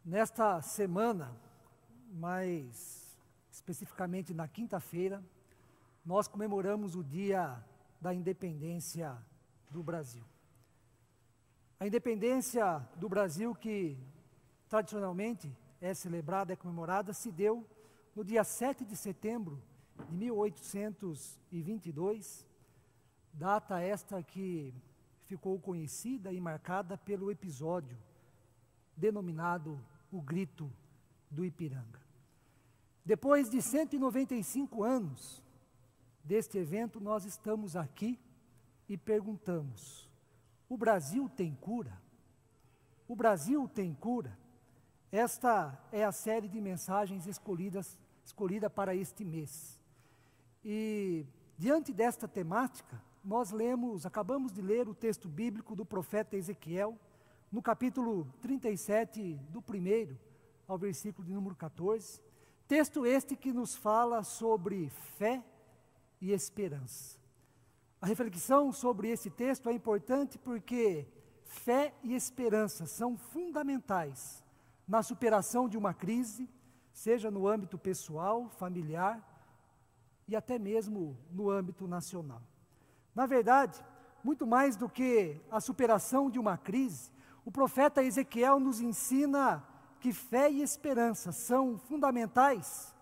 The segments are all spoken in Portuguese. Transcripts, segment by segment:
Nesta semana, mais especificamente na quinta-feira, nós comemoramos o Dia da Independência do Brasil. A independência do Brasil, que tradicionalmente é celebrada, é comemorada, se deu no dia 7 de setembro de 1822, data esta que ficou conhecida e marcada pelo episódio denominado o Grito do Ipiranga. Depois de 195 anos deste evento, nós estamos aqui e perguntamos: o Brasil tem cura? O Brasil tem cura? Esta é a série de mensagens escolhida para este mês. E, diante desta temática, nós acabamos de ler o texto bíblico do profeta Ezequiel, no capítulo 37, do 1º ao versículo de número 14, texto este que nos fala sobre fé e esperança. A reflexão sobre esse texto é importante porque fé e esperança são fundamentais na superação de uma crise, seja no âmbito pessoal, familiar e até mesmo no âmbito nacional. Na verdade, muito mais do que a superação de uma crise, o profeta Ezequiel nos ensina que fé e esperança são fundamentais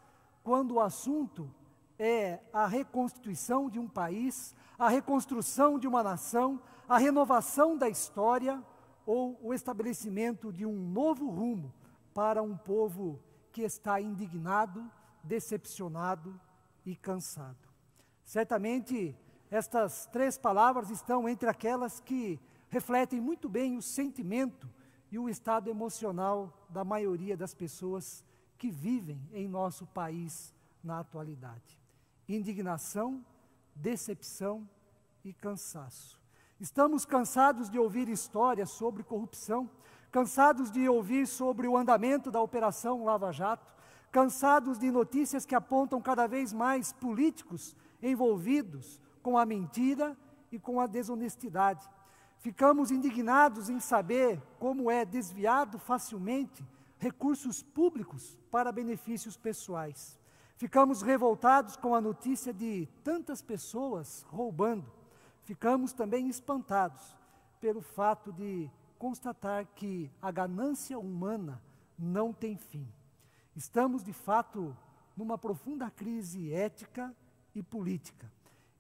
quando o assunto é a reconstituição de um país, a reconstrução de uma nação, a renovação da história ou o estabelecimento de um novo rumo para um povo que está indignado, decepcionado e cansado. Certamente, estas três palavras estão entre aquelas que refletem muito bem o sentimento e o estado emocional da maioria das pessoas que vivem em nosso país na atualidade. Indignação, decepção e cansaço. Estamos cansados de ouvir histórias sobre corrupção, cansados de ouvir sobre o andamento da Operação Lava Jato, cansados de notícias que apontam cada vez mais políticos envolvidos com a mentira e com a desonestidade. Ficamos indignados em saber como é desviado facilmente recursos públicos para benefícios pessoais. Ficamos revoltados com a notícia de tantas pessoas roubando. Ficamos também espantados pelo fato de constatar que a ganância humana não tem fim. Estamos, de fato, numa profunda crise ética e política.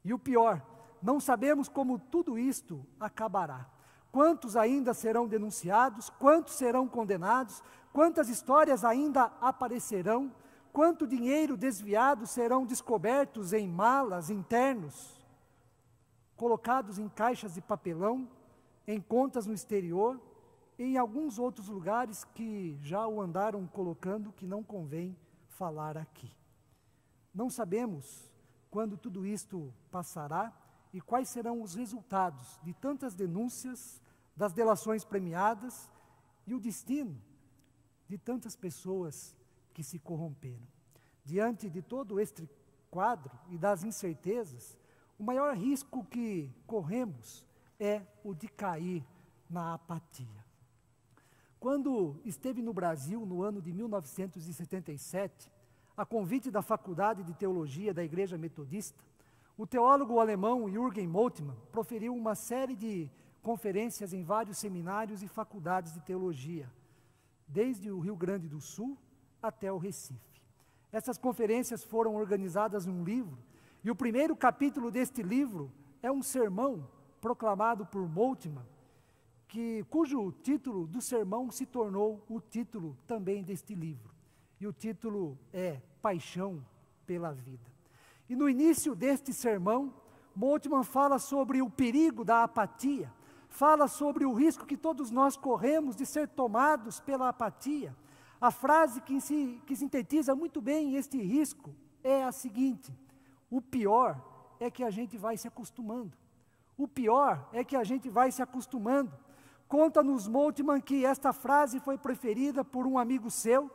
E o pior, não sabemos como tudo isto acabará. Quantos ainda serão denunciados? Quantos serão condenados? Quantas histórias ainda aparecerão? Quanto dinheiro desviado serão descobertos em malas internos, colocados em caixas de papelão, em contas no exterior, e em alguns outros lugares que já o andaram colocando, que não convém falar aqui. Não sabemos quando tudo isto passará e quais serão os resultados de tantas denúncias, das delações premiadas e o destino de tantas pessoas que se corromperam. Diante de todo este quadro e das incertezas, o maior risco que corremos é o de cair na apatia. Quando esteve no Brasil, no ano de 1977, a convite da Faculdade de Teologia da Igreja Metodista, o teólogo alemão Jürgen Moltmann proferiu uma série de conferências em vários seminários e faculdades de teologia, desde o Rio Grande do Sul até o Recife. Essas conferências foram organizadas num livro, e o primeiro capítulo deste livro é um sermão proclamado por Moltmann, cujo título do sermão se tornou o título também deste livro. E o título é Paixão pela Vida. E no início deste sermão, Moltmann fala sobre o perigo da apatia, fala sobre o risco que todos nós corremos de ser tomados pela apatia. A frase que sintetiza muito bem este risco é a seguinte: o pior é que a gente vai se acostumando. O pior é que a gente vai se acostumando. Conta-nos Moltmann que esta frase foi preferida por um amigo seu,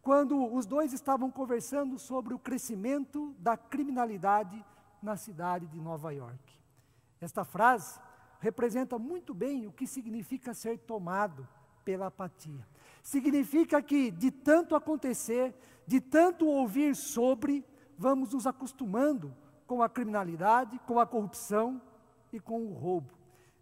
quando os dois estavam conversando sobre o crescimento da criminalidade na cidade de Nova York. Esta frase representa muito bem o que significa ser tomado pela apatia. Significa que, de tanto acontecer, de tanto ouvir sobre, vamos nos acostumando com a criminalidade, com a corrupção e com o roubo.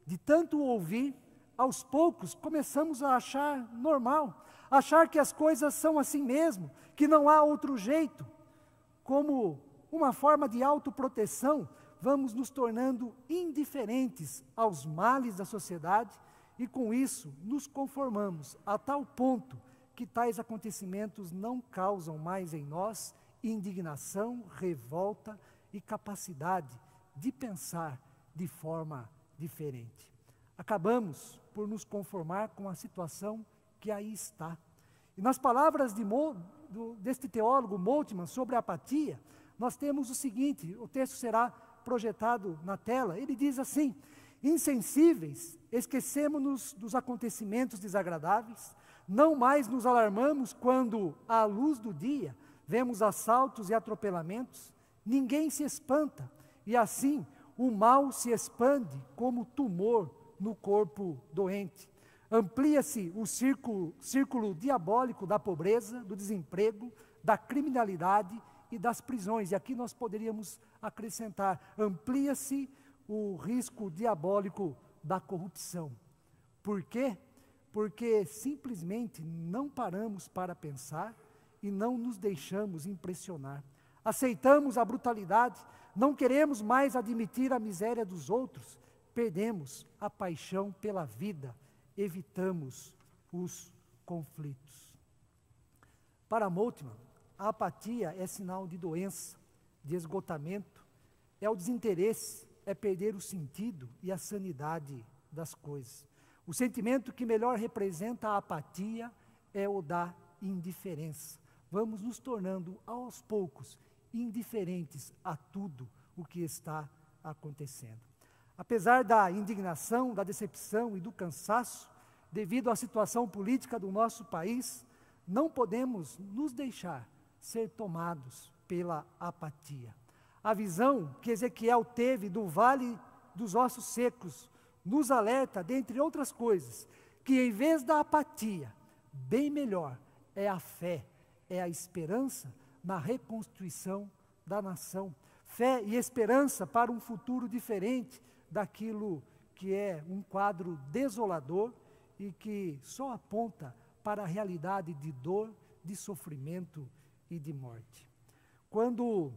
De tanto ouvir, aos poucos começamos a achar normal, achar que as coisas são assim mesmo, que não há outro jeito. Como uma forma de autoproteção, vamos nos tornando indiferentes aos males da sociedade e com isso nos conformamos a tal ponto que tais acontecimentos não causam mais em nós indignação, revolta e capacidade de pensar de forma diferente. Acabamos por nos conformar com a situação que aí está. E nas palavras deste teólogo Moltmann sobre a apatia, nós temos o seguinte, o texto será projetado na tela, ele diz assim: insensíveis, esquecemos-nos dos acontecimentos desagradáveis, não mais nos alarmamos quando, à luz do dia, vemos assaltos e atropelamentos, ninguém se espanta, e assim o mal se expande como tumor no corpo doente. Amplia-se o círculo diabólico da pobreza, do desemprego, da criminalidade e das prisões. E aqui nós poderíamos acrescentar, amplia-se o risco diabólico da corrupção. Por quê? Porque simplesmente não paramos para pensar e não nos deixamos impressionar. Aceitamos a brutalidade, não queremos mais admitir a miséria dos outros, perdemos a paixão pela vida, evitamos os conflitos. Para Moltmann, a apatia é sinal de doença, de esgotamento, é o desinteresse, é perder o sentido e a sanidade das coisas. O sentimento que melhor representa a apatia é o da indiferença. Vamos nos tornando, aos poucos, indiferentes a tudo o que está acontecendo. Apesar da indignação, da decepção e do cansaço, devido à situação política do nosso país, não podemos nos deixar ser tomados pela apatia. A visão que Ezequiel teve do vale dos ossos secos nos alerta, dentre outras coisas, que em vez da apatia, bem melhor é a fé, é a esperança na reconstrução da nação. Fé e esperança para um futuro diferente daquilo que é um quadro desolador e que só aponta para a realidade de dor, de sofrimento e de morte. Quando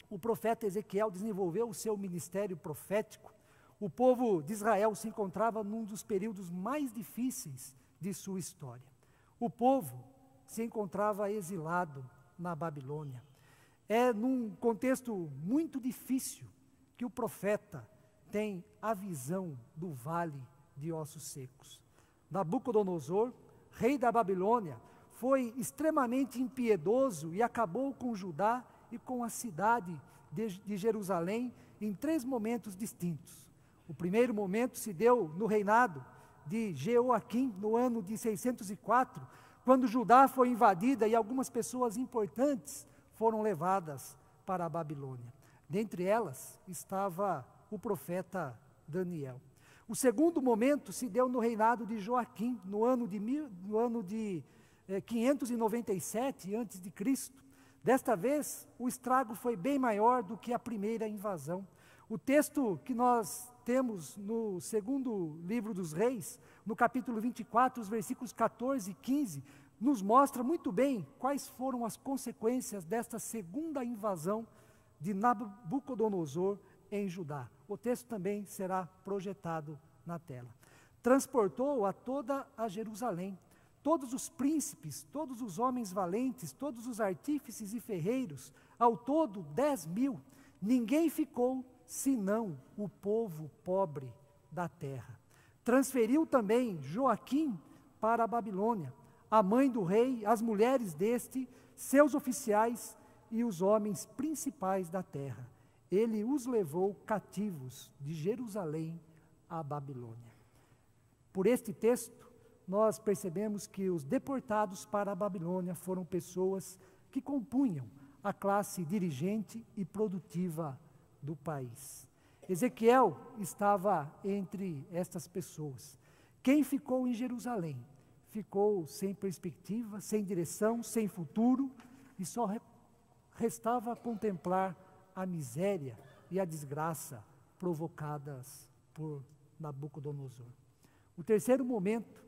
o profeta Ezequiel desenvolveu o seu ministério profético, o povo de Israel se encontrava num dos períodos mais difíceis de sua história. O povo se encontrava exilado na Babilônia. É num contexto muito difícil que o profeta tem a visão do vale de ossos secos. Nabucodonosor, rei da Babilônia, foi extremamente impiedoso e acabou com Judá e com a cidade de Jerusalém em 3 momentos distintos. O primeiro momento se deu no reinado de Jeoaquim, no ano de 604, quando Judá foi invadida e algumas pessoas importantes foram levadas para a Babilônia. Dentre elas estava o profeta Daniel. O segundo momento se deu no reinado de Joaquim, no ano de 597 a.C. Desta vez, o estrago foi bem maior do que a primeira invasão. O texto que nós temos no segundo livro dos Reis, no capítulo 24, os versículos 14 e 15, nos mostra muito bem quais foram as consequências desta segunda invasão de Nabucodonosor em Judá. O texto também será projetado na tela. Transportou a toda a Jerusalém, todos os príncipes, todos os homens valentes, todos os artífices e ferreiros, ao todo 10.000. Ninguém ficou senão o povo pobre da terra. Transferiu também Joaquim para a Babilônia, a mãe do rei, as mulheres deste, seus oficiais e os homens principais da terra. Ele os levou cativos de Jerusalém à Babilônia. Por este texto, nós percebemos que os deportados para a Babilônia foram pessoas que compunham a classe dirigente e produtiva do país. Ezequiel estava entre estas pessoas. Quem ficou em Jerusalém ficou sem perspectiva, sem direção, sem futuro, e só restava contemplar a miséria e a desgraça provocadas por Nabucodonosor. O terceiro momento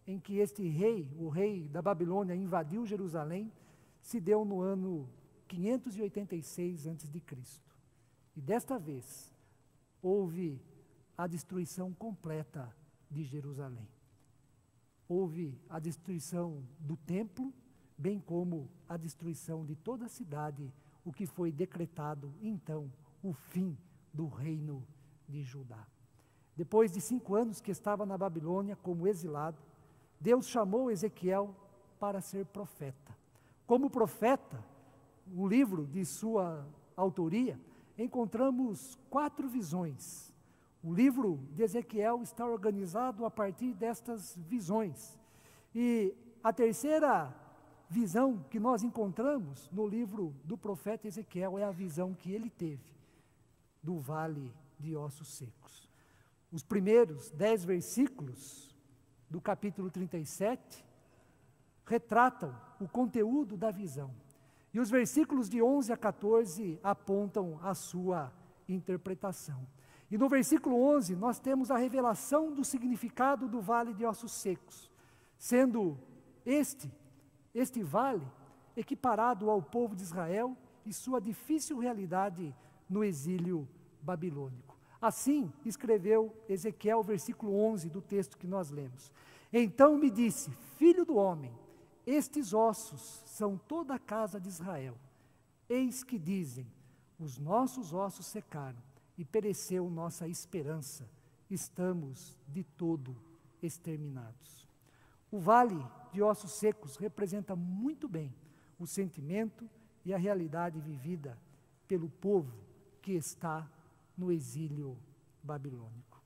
em que este rei, o rei da Babilônia, invadiu Jerusalém, se deu no ano 586 a.C. E desta vez, houve a destruição completa de Jerusalém. Houve a destruição do templo, bem como a destruição de toda a cidade, o que foi decretado, então, o fim do reino de Judá. Depois de 5 anos que estava na Babilônia como exilado, Deus chamou Ezequiel para ser profeta. Como profeta, o livro de sua autoria, encontramos 4 visões. O livro de Ezequiel está organizado a partir destas visões. E a terceira visão que nós encontramos no livro do profeta Ezequiel é a visão que ele teve do vale de ossos secos. Os primeiros 10 versículos do capítulo 37 retratam o conteúdo da visão. E os versículos de 11 a 14 apontam a sua interpretação. E no versículo 11 nós temos a revelação do significado do vale de ossos secos, sendo este vale equiparado ao povo de Israel e sua difícil realidade no exílio babilônico. Assim escreveu Ezequiel, versículo 11 do texto que nós lemos. Então me disse, filho do homem, estes ossos são toda a casa de Israel. Eis que dizem, os nossos ossos secaram e pereceu nossa esperança, estamos de todo exterminados. O vale de ossos secos representa muito bem o sentimento e a realidade vivida pelo povo que está no exílio babilônico.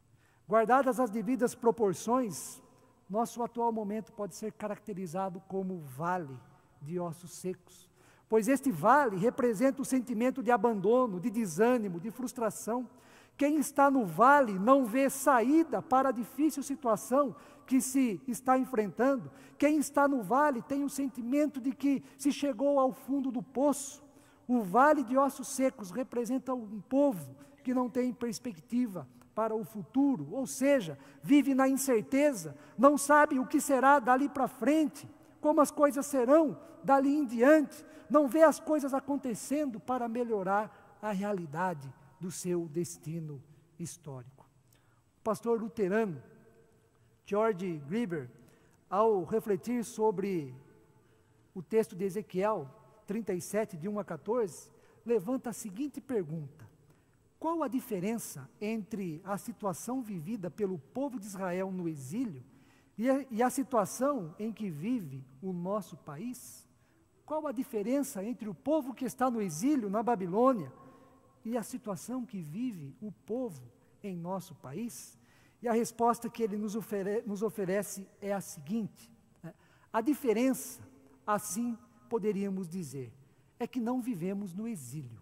Guardadas as devidas proporções, nosso atual momento pode ser caracterizado como vale de ossos secos, pois este vale representa o sentimento de abandono, de desânimo, de frustração. Quem está no vale não vê saída para a difícil situação que se está enfrentando. Quem está no vale tem o sentimento de que se chegou ao fundo do poço. O vale de ossos secos representa um povo que não tem perspectiva para o futuro, ou seja, vive na incerteza, não sabe o que será dali para frente, como as coisas serão dali em diante, não vê as coisas acontecendo para melhorar a realidade do seu destino histórico. O pastor luterano George Grieber, ao refletir sobre o texto de Ezequiel 37, de 1 a 14, levanta a seguinte pergunta: qual a diferença entre a situação vivida pelo povo de Israel no exílio e a situação em que vive o nosso país? Qual a diferença entre o povo que está no exílio na Babilônia e a situação que vive o povo em nosso país? E a resposta que ele nos oferece é a seguinte: a diferença, assim poderíamos dizer, é que não vivemos no exílio,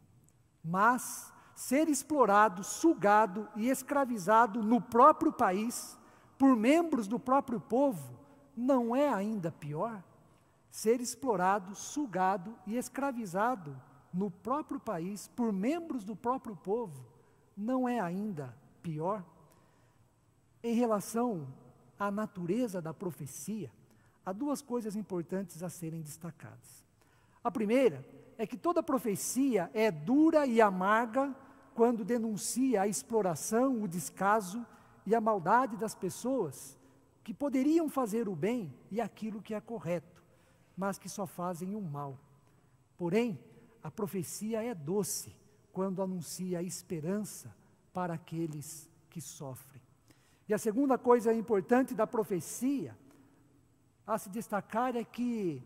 mas ser explorado, sugado e escravizado no próprio país, por membros do próprio povo, não é ainda pior? Ser explorado, sugado e escravizado no próprio país, por membros do próprio povo, não é ainda pior? Em relação à natureza da profecia, há 2 coisas importantes a serem destacadas. A primeira é que toda profecia é dura e amarga quando denuncia a exploração, o descaso e a maldade das pessoas que poderiam fazer o bem e aquilo que é correto, mas que só fazem o mal. Porém, a profecia é doce quando anuncia a esperança para aqueles que sofrem. E a segunda coisa importante da profecia a se destacar é que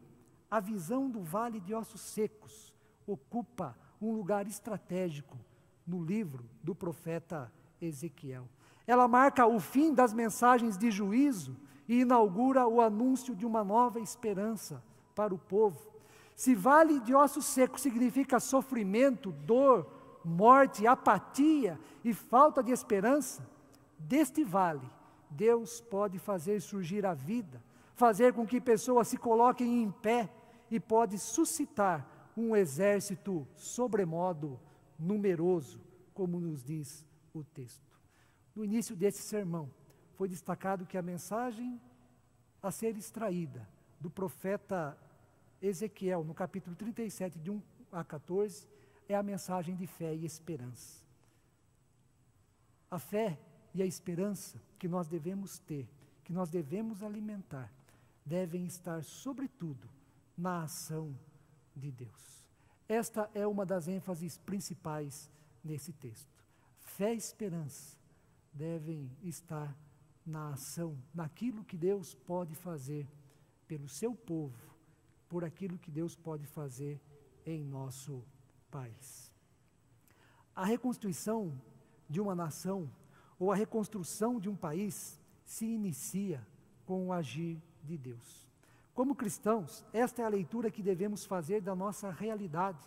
a visão do vale de ossos secos ocupa um lugar estratégico no livro do profeta Ezequiel. Ela marca o fim das mensagens de juízo e inaugura o anúncio de uma nova esperança para o povo. Se vale de ossos secos significa sofrimento, dor, morte, apatia e falta de esperança, deste vale, Deus pode fazer surgir a vida, fazer com que pessoas se coloquem em pé e pode suscitar um exército sobremodo numeroso, como nos diz o texto. No início desse sermão, foi destacado que a mensagem a ser extraída do profeta Ezequiel, no capítulo 37, de 1 a 14, é a mensagem de fé e esperança. A fé e a esperança que nós devemos ter, que nós devemos alimentar, devem estar, sobretudo, na ação de Deus. Esta é uma das ênfases principais nesse texto. Fé e esperança devem estar na ação, naquilo que Deus pode fazer pelo seu povo, por aquilo que Deus pode fazer em nosso país. A reconstrução de uma nação ou a reconstrução de um país se inicia com o agir de Deus. Como cristãos, esta é a leitura que devemos fazer da nossa realidade,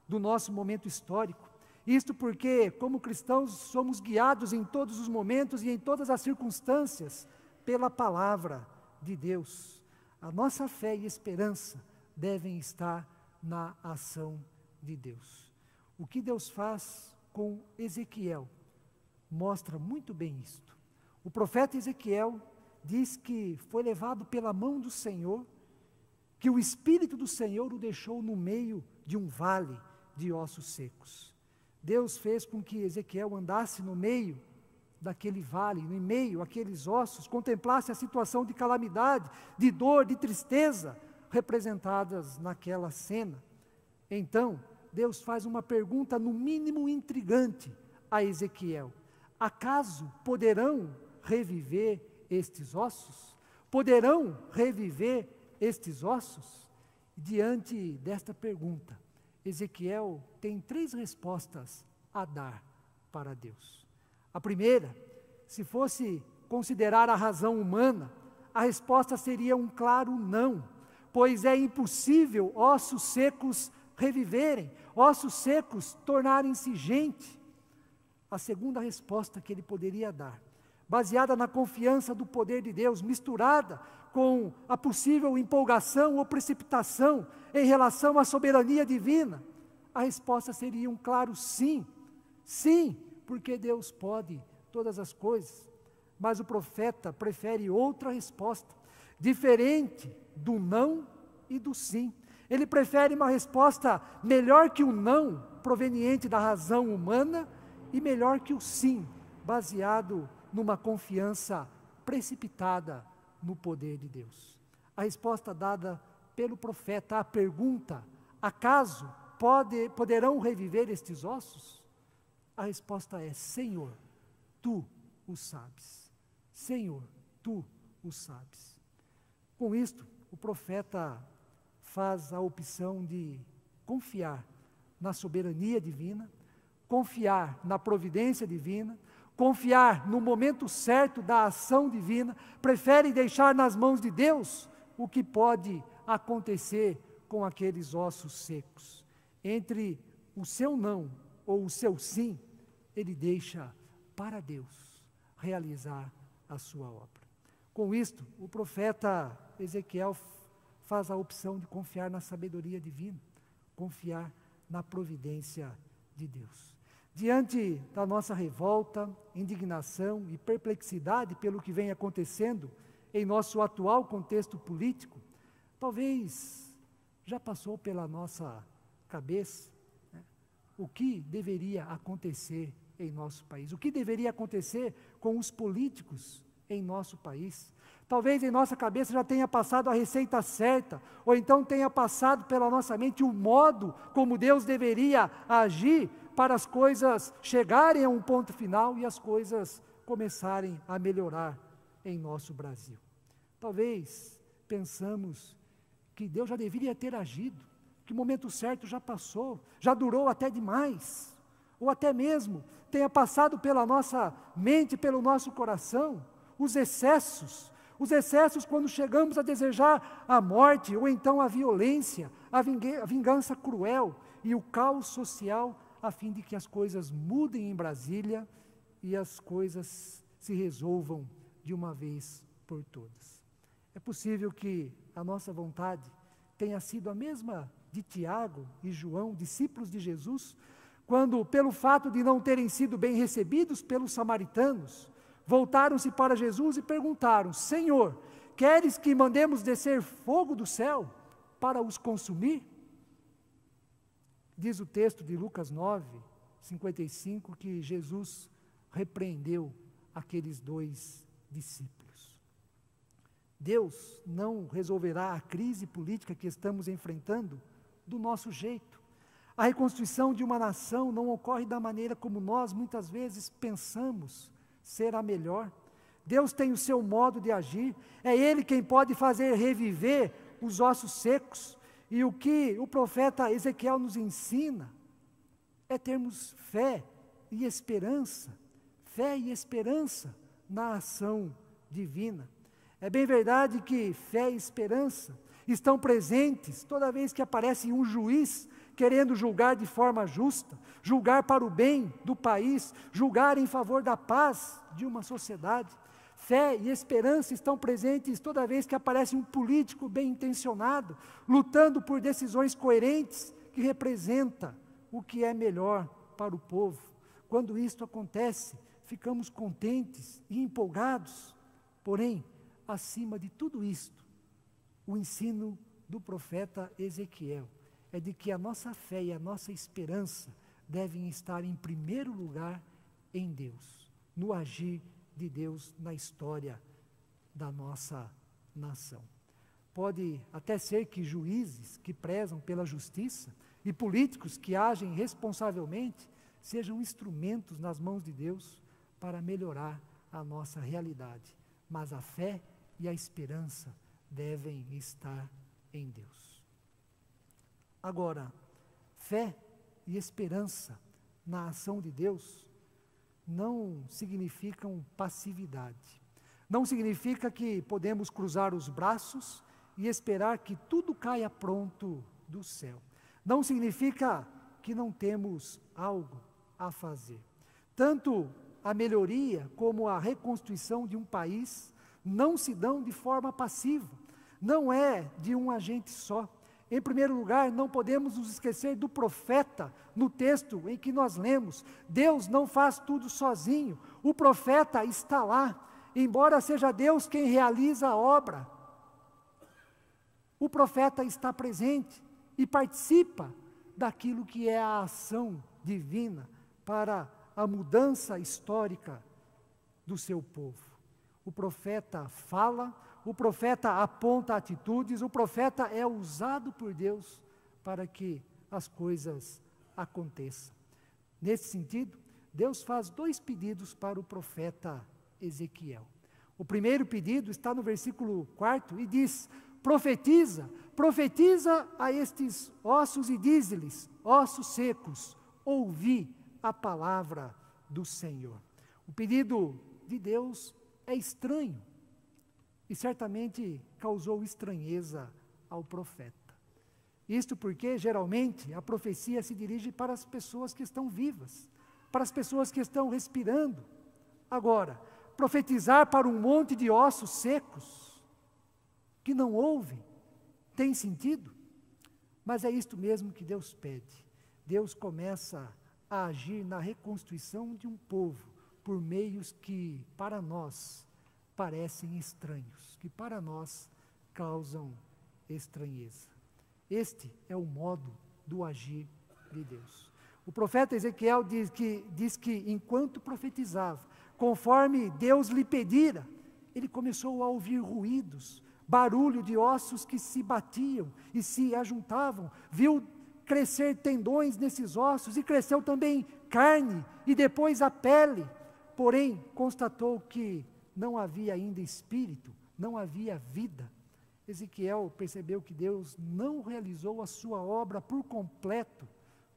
do nosso momento histórico. Isto porque, como cristãos, somos guiados em todos os momentos e em todas as circunstâncias pela palavra de Deus. A nossa fé e esperança devem estar na ação de Deus. O que Deus faz com Ezequiel mostra muito bem isto. O profeta Ezequiel diz que foi levado pela mão do Senhor, que o Espírito do Senhor o deixou no meio de um vale de ossos secos. Deus fez com que Ezequiel andasse no meio daquele vale, no meio daqueles ossos, contemplasse a situação de calamidade, de dor, de tristeza, representadas naquela cena. Então, Deus faz uma pergunta no mínimo intrigante a Ezequiel: acaso poderão reviver estes ossos? Poderão reviver estes ossos? Diante desta pergunta, Ezequiel tem 3 respostas a dar para Deus. A primeira, se fosse considerar a razão humana, a resposta seria um claro não, pois é impossível ossos secos reviverem, ossos secos tornarem-se gente. A segunda resposta que ele poderia dar, baseada na confiança do poder de Deus, misturada com a possível empolgação ou precipitação em relação à soberania divina, a resposta seria um claro sim. Sim, porque Deus pode todas as coisas. Mas o profeta prefere outra resposta, diferente do não e do sim. Ele prefere uma resposta melhor que o não, proveniente da razão humana, e melhor que o sim, baseado numa confiança precipitada no poder de Deus. A resposta dada pelo profeta à pergunta: acaso poderão reviver estes ossos? A resposta é: Senhor, Tu o sabes. Senhor, Tu o sabes. Com isto, o profeta faz a opção de confiar na soberania divina, confiar na providência divina, confiar no momento certo da ação divina, prefere deixar nas mãos de Deus o que pode acontecer com aqueles ossos secos. Entre o seu não ou o seu sim, ele deixa para Deus realizar a sua obra. Com isto, o profeta Ezequiel faz a opção de confiar na sabedoria divina, confiar na providência de Deus. Diante da nossa revolta, indignação e perplexidade pelo que vem acontecendo em nosso atual contexto político, talvez já passou pela nossa cabeça, né, o que deveria acontecer em nosso país, o que deveria acontecer com os políticos em nosso país. Talvez em nossa cabeça já tenha passado a receita certa, ou então tenha passado pela nossa mente o modo como Deus deveria agir para as coisas chegarem a um ponto final e as coisas começarem a melhorar em nosso Brasil. Talvez pensamos que Deus já deveria ter agido, que o momento certo já passou, já durou até demais, ou até mesmo tenha passado pela nossa mente, pelo nosso coração, os excessos quando chegamos a desejar a morte, ou então a violência, a vingança cruel e o caos social, a fim de que as coisas mudem em Brasília e as coisas se resolvam de uma vez por todas. É possível que a nossa vontade tenha sido a mesma de Tiago e João, discípulos de Jesus, quando, pelo fato de não terem sido bem recebidos pelos samaritanos, voltaram-se para Jesus e perguntaram: Senhor, queres que mandemos descer fogo do céu para os consumir? Diz o texto de Lucas 9, 55, que Jesus repreendeu aqueles dois discípulos. Deus não resolverá a crise política que estamos enfrentando do nosso jeito. A reconstrução de uma nação não ocorre da maneira como nós muitas vezes pensamos ser a melhor. Deus tem o seu modo de agir, é Ele quem pode fazer reviver os ossos secos. E o que o profeta Ezequiel nos ensina é termos fé e esperança na ação divina. É bem verdade que fé e esperança estão presentes toda vez que aparece um juiz querendo julgar de forma justa, julgar para o bem do país, julgar em favor da paz de uma sociedade. Fé e esperança estão presentes toda vez que aparece um político bem intencionado, lutando por decisões coerentes que representam o que é melhor para o povo. Quando isto acontece, ficamos contentes e empolgados. Porém, acima de tudo isto, o ensino do profeta Ezequiel é de que a nossa fé e a nossa esperança devem estar em primeiro lugar em Deus, no agir de Deus na história da nossa nação. Pode até ser que juízes que prezam pela justiça e políticos que agem responsavelmente sejam instrumentos nas mãos de Deus para melhorar a nossa realidade, mas a fé e a esperança devem estar em Deus. Agora, fé e esperança na ação de Deus não significam passividade. Não significa que podemos cruzar os braços e esperar que tudo caia pronto do céu. Não significa que não temos algo a fazer. Tanto a melhoria como a reconstrução de um país não se dão de forma passiva. Não é de um agente só. Em primeiro lugar, não podemos nos esquecer do profeta no texto em que nós lemos. Deus não faz tudo sozinho, o profeta está lá, embora seja Deus quem realiza a obra. O profeta está presente e participa daquilo que é a ação divina para a mudança histórica do seu povo. O profeta fala, o profeta aponta atitudes, o profeta é usado por Deus para que as coisas aconteçam. Nesse sentido, Deus faz dois pedidos para o profeta Ezequiel. O primeiro pedido está no versículo 4 e diz: profetiza a estes ossos e dize-lhes, ossos secos, ouvi a palavra do Senhor. O pedido de Deus é estranho e certamente causou estranheza ao profeta. Isto porque, geralmente, a profecia se dirige para as pessoas que estão vivas, para as pessoas que estão respirando. Agora, profetizar para um monte de ossos secos, que não ouvem, tem sentido? Mas é isto mesmo que Deus pede. Deus começa a agir na reconstrução de um povo, por meios que, para nós, parecem estranhos, que para nós causam estranheza. Este é o modo do agir de Deus. O profeta Ezequiel diz que enquanto profetizava, conforme Deus lhe pedira, ele começou a ouvir ruídos, barulho de ossos que se batiam e se ajuntavam, viu crescer tendões nesses ossos e cresceu também carne e depois a pele. Porém, constatou que não havia ainda espírito, não havia vida. Ezequiel percebeu que Deus não realizou a sua obra por completo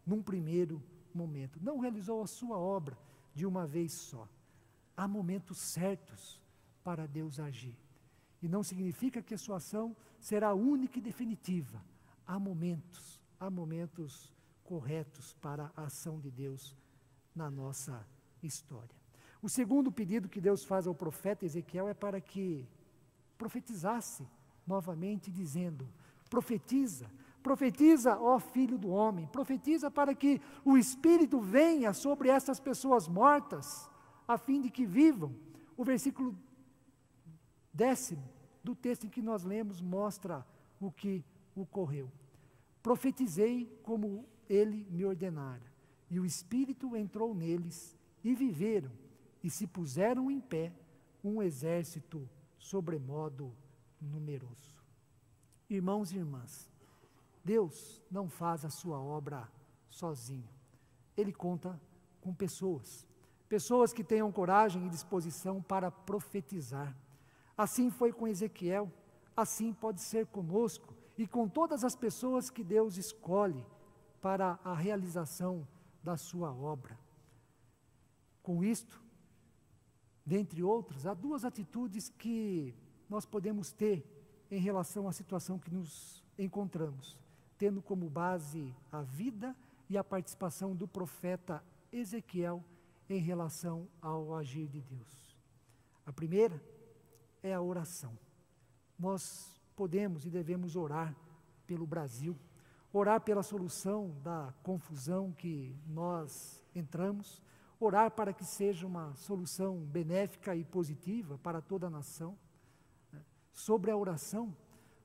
num primeiro momento. Não realizou a sua obra de uma vez só. Há momentos certos para Deus agir. E não significa que a sua ação será única e definitiva. Há momentos corretos para a ação de Deus na nossa história. O segundo pedido que Deus faz ao profeta Ezequiel é para que profetizasse novamente, dizendo: profetiza, profetiza, ó filho do homem, profetiza para que o Espírito venha sobre essas pessoas mortas, a fim de que vivam. O versículo 10º do texto em que nós lemos mostra o que ocorreu. Profetizei como ele me ordenara, e o Espírito entrou neles, e viveram, e se puseram em pé, um exército sobremodo numeroso. Irmãos e irmãs, Deus não faz a sua obra sozinho. Ele conta com pessoas que tenham coragem e disposição para profetizar. Assim foi com Ezequiel, assim pode ser conosco e com todas as pessoas que Deus escolhe para a realização da sua obra. Com isto, dentre outras, há duas atitudes que nós podemos ter em relação à situação que nos encontramos, tendo como base a vida e a participação do profeta Ezequiel em relação ao agir de Deus. A primeira é a oração. Nós podemos e devemos orar pelo Brasil, orar pela solução da confusão que nós entramos, orar para que seja uma solução benéfica e positiva para toda a nação. Sobre a oração,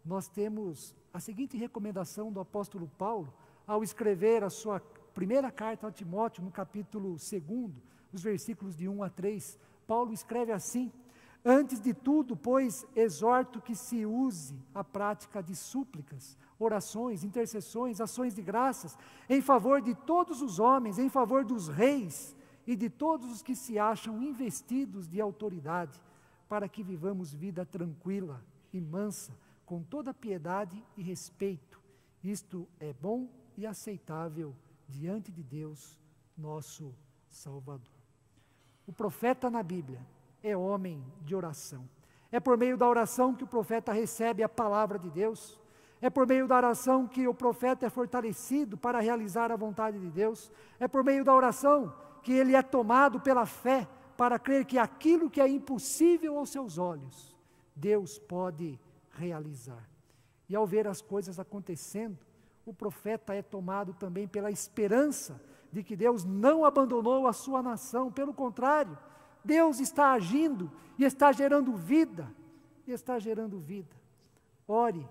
nós temos a seguinte recomendação do apóstolo Paulo, ao escrever a sua primeira carta a Timóteo, no capítulo 2, os versículos de 1 a 3, Paulo escreve assim: antes de tudo, pois, exorto que se use a prática de súplicas, orações, intercessões, ações de graças, em favor de todos os homens, em favor dos reis e de todos os que se acham investidos de autoridade, para que vivamos vida tranquila e mansa, com toda piedade e respeito. Isto é bom e aceitável diante de Deus, nosso Salvador. O profeta na Bíblia é homem de oração. É por meio da oração que o profeta recebe a palavra de Deus. É por meio da oração que o profeta é fortalecido para realizar a vontade de Deus. É por meio da oração que ele é tomado pela fé para crer que aquilo que é impossível aos seus olhos, Deus pode realizar. E ao ver as coisas acontecendo, o profeta é tomado também pela esperança de que Deus não abandonou a sua nação, pelo contrário, Deus está agindo e está gerando vida, Ore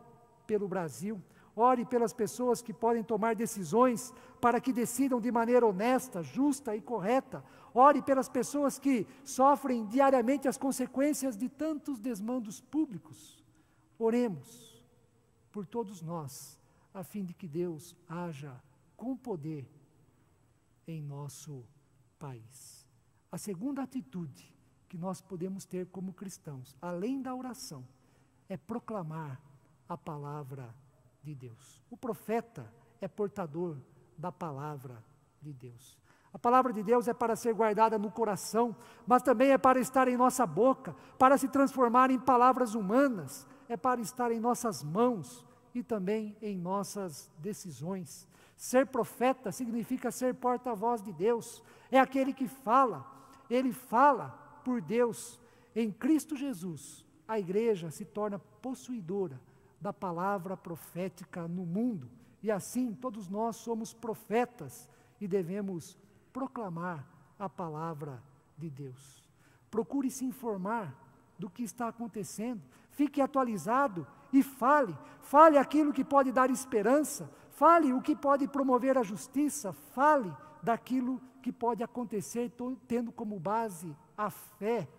pelo Brasil, ore pelas pessoas que podem tomar decisões para que decidam de maneira honesta, justa e correta. Ore pelas pessoas que sofrem diariamente as consequências de tantos desmandos públicos. Oremos por todos nós, a fim de que Deus haja com poder em nosso país. A segunda atitude que nós podemos ter como cristãos, além da oração, é proclamar a palavra de Deus. O profeta é portador da palavra de Deus. A palavra de Deus é para ser guardada no coração, mas também é para estar em nossa boca, para se transformar em palavras humanas, é para estar em nossas mãos e também em nossas decisões. Ser profeta significa ser porta-voz de Deus, é aquele que fala, ele fala por Deus. Em Cristo Jesus, a igreja se torna possuidora da palavra profética no mundo, e assim todos nós somos profetas e devemos proclamar a palavra de Deus. Procure se informar do que está acontecendo, fique atualizado e fale aquilo que pode dar esperança, fale o que pode promover a justiça, fale daquilo que pode acontecer tendo como base a fé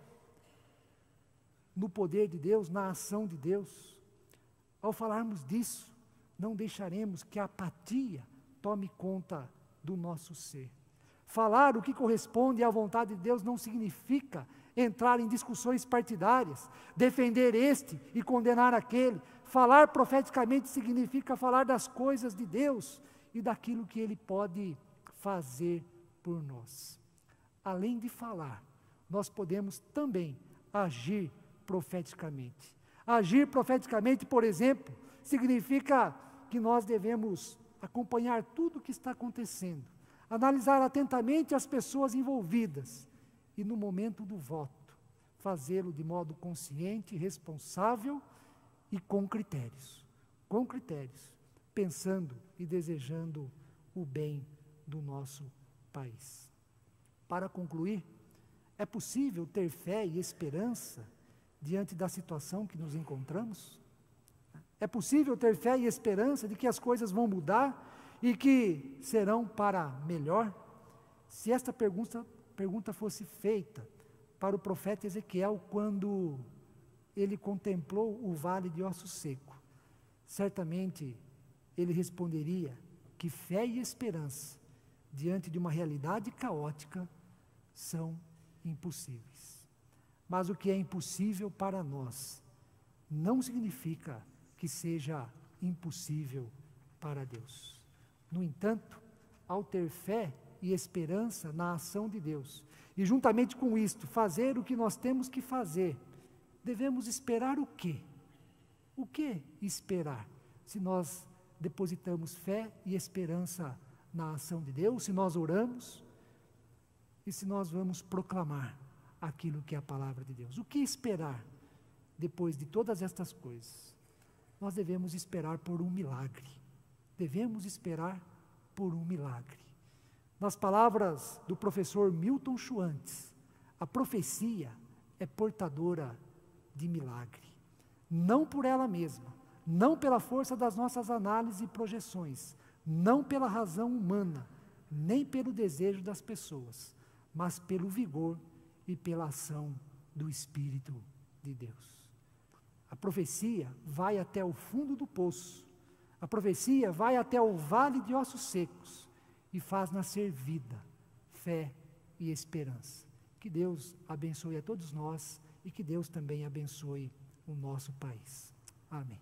no poder de Deus, na ação de Deus. Ao falarmos disso, não deixaremos que a apatia tome conta do nosso ser. Falar o que corresponde à vontade de Deus não significa entrar em discussões partidárias, defender este e condenar aquele. Falar profeticamente significa falar das coisas de Deus e daquilo que Ele pode fazer por nós. Além de falar, nós podemos também agir profeticamente. Agir profeticamente, por exemplo, significa que nós devemos acompanhar tudo o que está acontecendo, analisar atentamente as pessoas envolvidas e, no momento do voto, fazê-lo de modo consciente, responsável e com critérios, pensando e desejando o bem do nosso país. Para concluir, é possível ter fé e esperança diante da situação que nos encontramos? É possível ter fé e esperança de que as coisas vão mudar e que serão para melhor? Se esta pergunta fosse feita para o profeta Ezequiel quando ele contemplou o vale de ossos secos, certamente ele responderia que fé e esperança diante de uma realidade caótica são impossíveis. Mas o que é impossível para nós não significa que seja impossível para Deus. No entanto, ao ter fé e esperança na ação de Deus, e juntamente com isto, fazer o que nós temos que fazer, devemos esperar o quê? O que esperar? Se nós depositamos fé e esperança na ação de Deus, se nós oramos, e se nós vamos proclamar aquilo que é a palavra de Deus. O que esperar depois de todas estas coisas? Nós devemos esperar por um milagre. Devemos esperar por um milagre. Nas palavras do professor Milton Schwantz, a profecia é portadora de milagre. Não por ela mesma, não pela força das nossas análises e projeções, não pela razão humana, nem pelo desejo das pessoas, mas pelo vigor e pela ação do Espírito de Deus. A profecia vai até o fundo do poço, a profecia vai até o vale de ossos secos e faz nascer vida, fé e esperança. Que Deus abençoe a todos nós e que Deus também abençoe o nosso país. Amém.